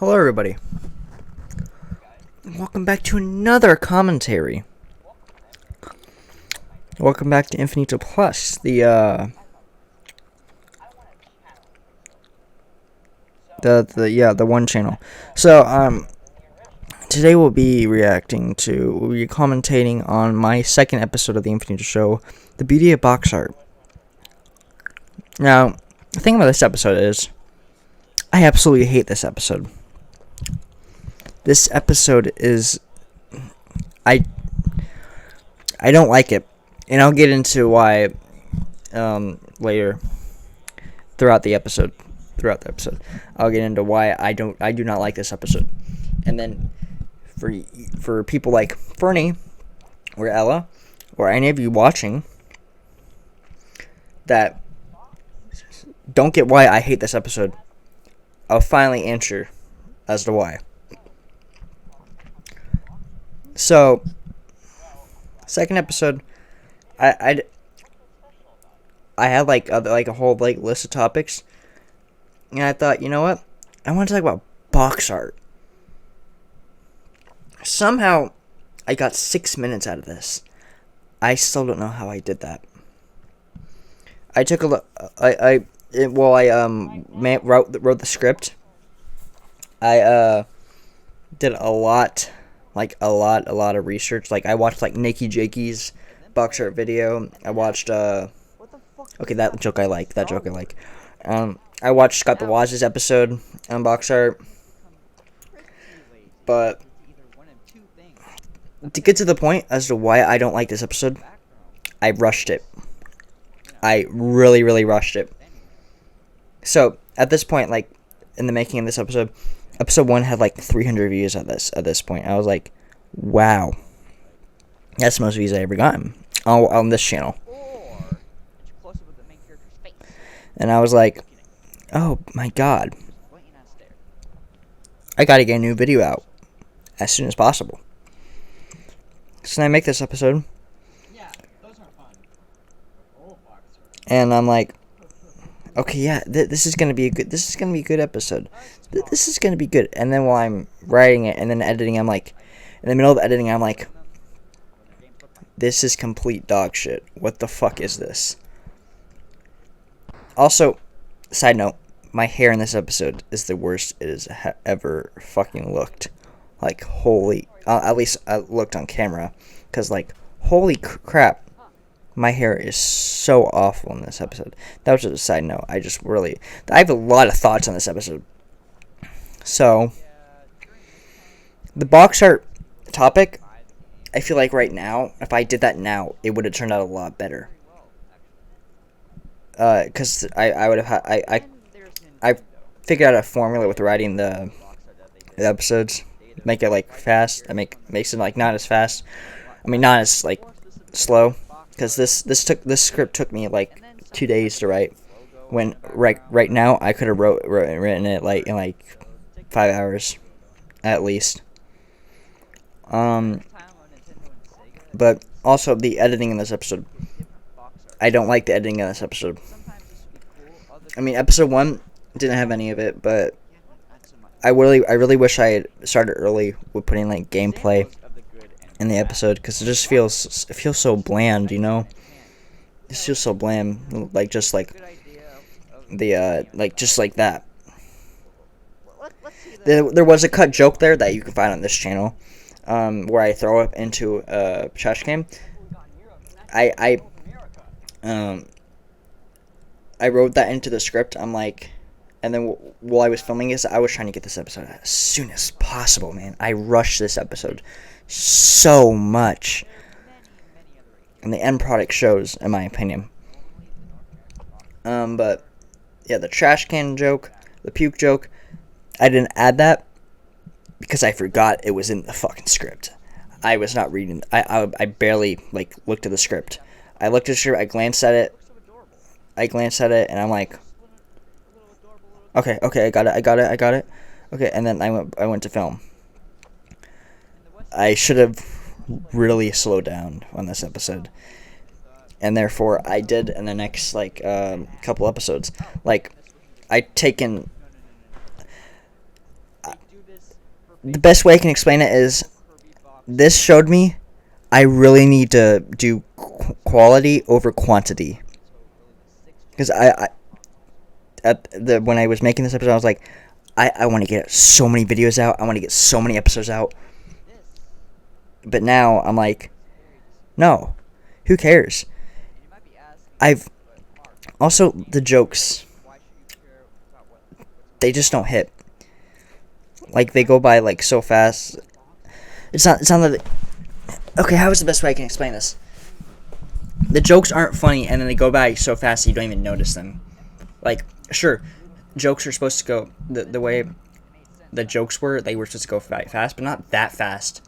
Hello, everybody. Welcome back to another commentary. Welcome back to Infinito Plus, the one channel. So, today we'll be commentating on my second episode of the Infinito Show, The Beauty of Box Art. Now, the thing about this episode is, I absolutely hate this episode. This episode is, I don't like it, and I'll get into why later throughout the episode. I'll get into why I do not like this episode, and then for people like Fernie or Ella or any of you watching that don't get why I hate this episode, I'll finally answer as to why. So, second episode, I had like a whole list of topics, and I thought, you know what, I want to talk about box art. Somehow, I got 6 minutes out of this. I still don't know how I did that. I took a look. I wrote the script. I did a lot of research. Like, I watched Nikki Jakey's box art video. I watched okay, that joke I like. I watched Scott the Waz's episode on box art. But to get to the point as to why I don't like this episode, I rushed it. I really rushed it. So at this point, in the making of this episode 1 had 300 views at this point. I was like, wow, that's the most views I ever gotten on this channel. And I was like, oh my god, I gotta get a new video out as soon as possible. So I make this episode, and I'm like, okay, yeah, this is gonna be a good episode. This is gonna be good. And then while I'm writing it and then editing, I'm like, in the middle of editing, I'm like, this is complete dog shit. What the fuck is this? Also, side note, my hair in this episode is the worst it has ever fucking looked. Holy, at least I looked on camera, because holy crap, my hair is so awful in this episode. That was just a side note. I have a lot of thoughts on this episode. So, the box art topic, I feel like right now, if I did that now, it would have turned out a lot better. Because I would have I figured out a formula with writing the episodes. Make it fast. Makes it not as fast. Not as slow. Because this script took me 2 days to write. When right now I could have written it in 5 hours, at least. But also the editing in this episode. I don't like the editing in this episode. Episode 1 didn't have any of it, but I really wish I had started early with putting gameplay in the episode, because it feels so bland, you know. It feels so bland, just like that. There was a cut joke there that you can find on this channel, where I throw up into a trash can. I wrote that into the script. And then while I was filming this, I was trying to get this episode out as soon as possible, man. I rushed this episode so much. And the end product shows, in my opinion. But, yeah, the trash can joke, the puke joke, I didn't add that because I forgot it was in the fucking script. I was not reading. I barely, looked at the script. I looked at the script, I glanced at it, and I'm like, okay, I got it. Okay, and then I went to film. I should have really slowed down on this episode, and therefore I did in the next couple episodes. the best way I can explain it is this showed me I really need to do quality over quantity. Because when I was making this episode, I was like, I want to get so many videos out. I want to get so many episodes out. But now I'm like, no, who cares? I've also the jokes. They just don't hit. Like they go by like so fast. It's not that. Okay, how is the best way I can explain this? The jokes aren't funny, and then they go by so fast you don't even notice them. Like, sure, jokes are supposed to go the way the jokes were. They were supposed to go fast, but not that fast.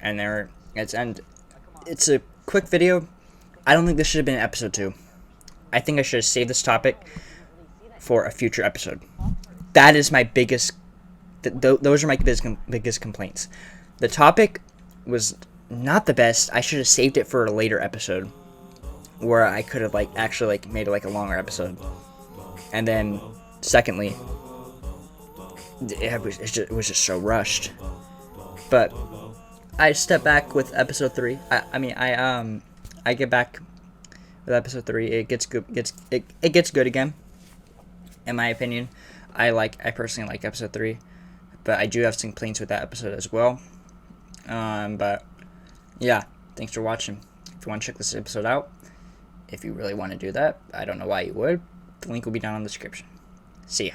And it's a quick video. I don't think this should have been episode 2. I think I should have saved this topic for a future episode. That is my biggest. Those are my biggest complaints. The topic was not the best. I should have saved it for a later episode, where I could have actually made it a longer episode. And then, secondly, it was just so rushed. But I step back with episode 3. I get back with episode 3. It gets good. It gets good again. In my opinion, I personally like episode 3, but I do have some complaints with that episode as well. But yeah, thanks for watching. If you want to check this episode out, if you really want to do that, I don't know why you would. The link will be down in the description. See ya.